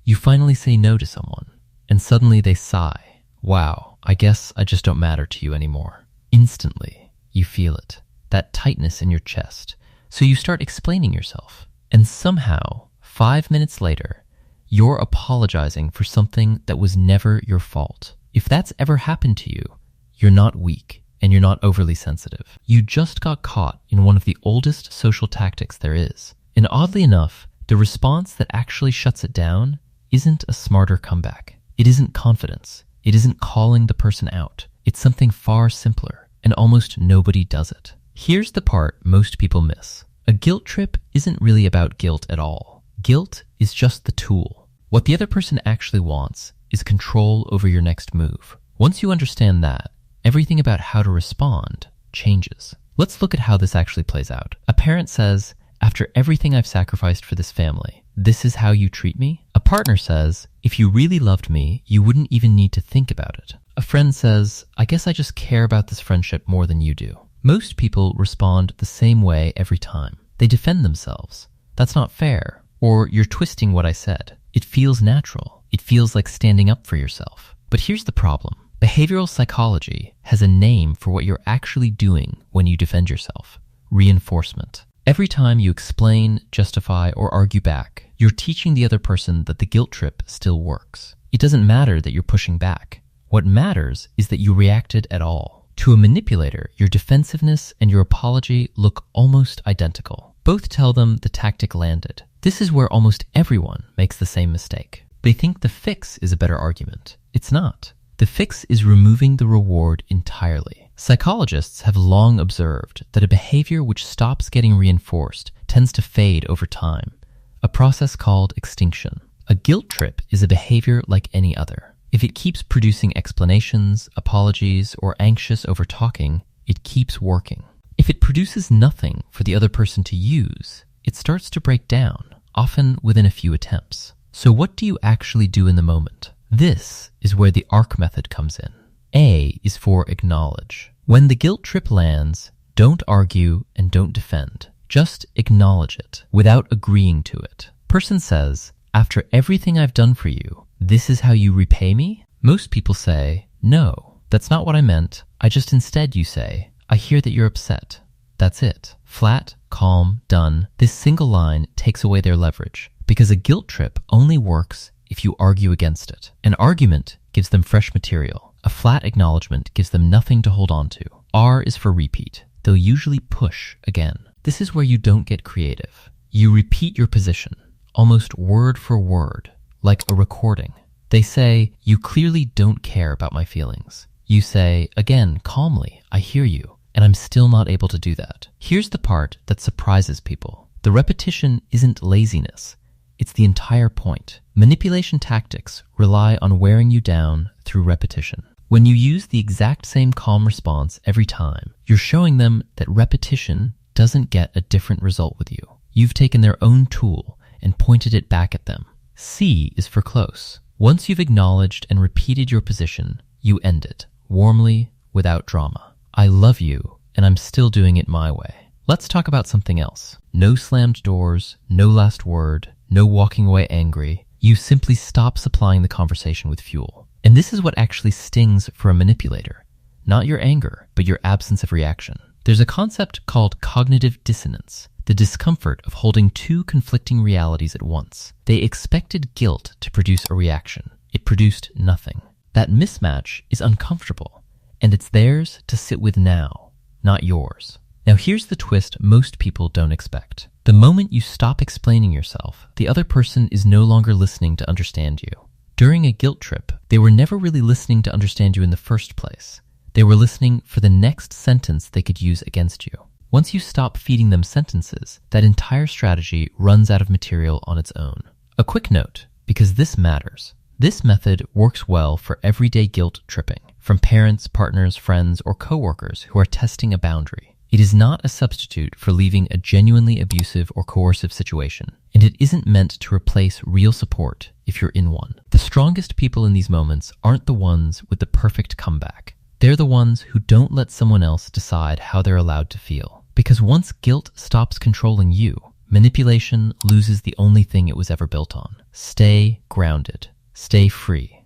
You finally say no to someone, and suddenly they sigh. Wow, I guess I just don't matter to you anymore. Instantly, you feel it, that tightness in your chest. So you start explaining yourself, and somehow, 5 minutes later, you're apologizing for something that was never your fault. If that's ever happened to you, you're not weak and you're not overly sensitive. You just got caught in one of the oldest social tactics there is. And oddly enough, the response that actually shuts it down isn't a smarter comeback. It isn't confidence. It isn't calling the person out. It's something far simpler, and almost nobody does it. Here's the part most people miss. A guilt trip isn't really about guilt at all. Guilt is just the tool. What the other person actually wants is control over your next move. Once you understand that, everything about how to respond changes. Let's look at how this actually plays out. A parent says, "After everything I've sacrificed for this family, this is how you treat me?" A partner says, "If you really loved me, you wouldn't even need to think about it." A friend says, "I guess I just care about this friendship more than you do." Most people respond the same way every time. They defend themselves. "That's not fair," or "You're twisting what I said." It feels natural. It feels like standing up for yourself. But here's the problem. Behavioral psychology has a name for what you're actually doing when you defend yourself: reinforcement. Every time you explain, justify, or argue back, you're teaching the other person that the guilt trip still works. It doesn't matter that you're pushing back. What matters is that you reacted at all. To a manipulator, your defensiveness and your apology look almost identical. Both tell them the tactic landed. This is where almost everyone makes the same mistake. They think the fix is a better argument. It's not. The fix is removing the reward entirely. Psychologists have long observed that a behavior which stops getting reinforced tends to fade over time, a process called extinction. A guilt trip is a behavior like any other. If it keeps producing explanations, apologies, or anxious over talking, it keeps working. If it produces nothing for the other person to use, it starts to break down, often within a few attempts. So what do you actually do in the moment? This is where the ARC method comes in. A is for acknowledge. When the guilt trip lands, don't argue and don't defend. Just acknowledge it without agreeing to it. Person says, "After everything I've done for you, this is how you repay me?" Most people say, "No, that's not what I meant. Instead you say, I hear that you're upset." That's it. Flat, calm, done. This single line takes away their leverage, because a guilt trip only works if you argue against it. An argument gives them fresh material. A flat acknowledgement gives them nothing to hold on to. R is for repeat. They'll usually push again. This is where you don't get creative. You repeat your position, almost word for word, like a recording. They say, "You clearly don't care about my feelings." You say, again, calmly, "I hear you, and I'm still not able to do that." Here's the part that surprises people. The repetition isn't laziness. It's the entire point. Manipulation tactics rely on wearing you down through repetition. When you use the exact same calm response every time, you're showing them that repetition doesn't get a different result with you. You've taken their own tool and pointed it back at them. C is for close. Once you've acknowledged and repeated your position, you end it, warmly, without drama. "I love you, and I'm still doing it my way." Let's talk about something else. No slammed doors, no last word, no walking away angry. You simply stop supplying the conversation with fuel. And this is what actually stings for a manipulator. Not your anger, but your absence of reaction. There's a concept called cognitive dissonance, the discomfort of holding two conflicting realities at once. They expected guilt to produce a reaction. It produced nothing. That mismatch is uncomfortable, and it's theirs to sit with now, not yours. Now here's the twist most people don't expect. The moment you stop explaining yourself, the other person is no longer listening to understand you. During a guilt trip, they were never really listening to understand you in the first place. They were listening for the next sentence they could use against you. Once you stop feeding them sentences, that entire strategy runs out of material on its own. A quick note, because this matters. This method works well for everyday guilt tripping, from parents, partners, friends, or coworkers who are testing a boundary. It is not a substitute for leaving a genuinely abusive or coercive situation, and it isn't meant to replace real support if you're in one. The strongest people in these moments aren't the ones with the perfect comeback. They're the ones who don't let someone else decide how they're allowed to feel. Because once guilt stops controlling you, Manipulation loses the only thing it was ever built on. Stay grounded. Stay free.